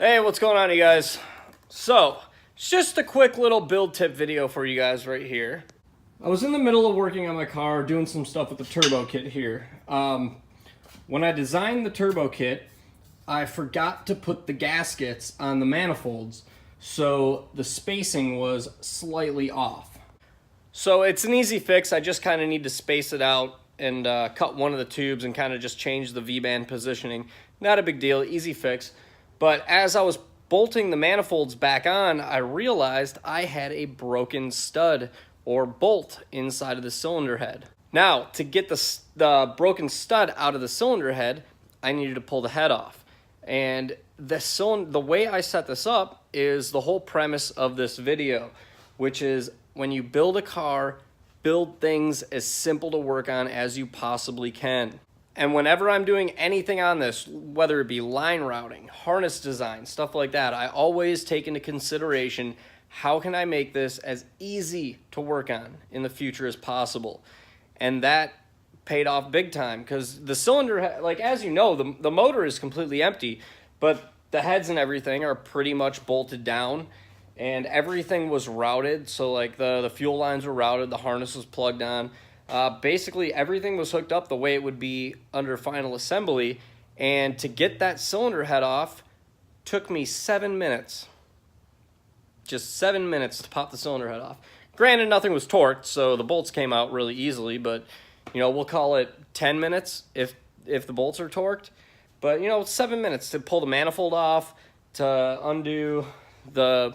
Hey, what's going on, you guys? So, it's just a quick little build tip video for you guys right here. I was in the middle of working on my car, doing some stuff with the turbo kit here. When I designed the turbo kit, I forgot to put the gaskets on the manifolds, so the spacing was slightly off. So it's an easy fix. I just kind of need to space it out and cut one of the tubes and kind of just change the V-band positioning. Not a big deal, easy fix. But as I was bolting the manifolds back on, I realized I had a broken stud or bolt inside of the cylinder head. Now, to get the broken stud out of the cylinder head, I needed to pull the head off. And the way I set this up is the whole premise of this video, which is when you build a car, build things as simple to work on as you possibly can. And whenever I'm doing anything on this, whether it be line routing, harness design, stuff like that, I always take into consideration how can I make this as easy to work on in the future as possible. And that paid off big time because the cylinder, like as you know, the motor is completely empty, but the heads and everything are pretty much bolted down and everything was routed. So like the fuel lines were routed, the harness was plugged on. Basically everything was hooked up the way it would be under final assembly, and to get that cylinder head off took me 7 minutes. Just 7 minutes to pop the cylinder head off. Granted, nothing was torqued, so the bolts came out really easily, but you know, we'll call it 10 minutes if the bolts are torqued. But you know, 7 minutes to pull the manifold off, to undo the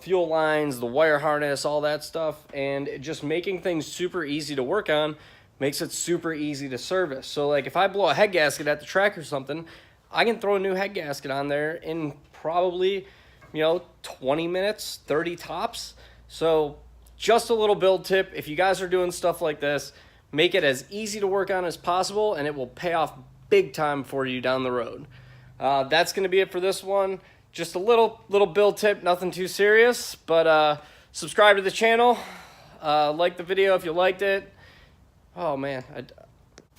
fuel lines, the wire harness, all that stuff, and just making things super easy to work on makes it super easy to service. So like if I blow a head gasket at the track or something, I can throw a new head gasket on there in probably, 20 minutes, 30 tops. So just a little build tip. If you guys are doing stuff like this, make it as easy to work on as possible, and it will pay off big time for you down the road. That's going to be it for this one. Just a little build tip, nothing too serious, but subscribe to the channel, like the video if you liked it. Oh man,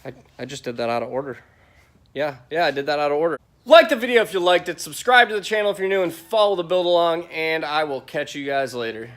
I just did that out of order. Yeah, I did that out of order. Like the video if you liked it, subscribe to the channel if you're new, and follow the build along, and I will catch you guys later.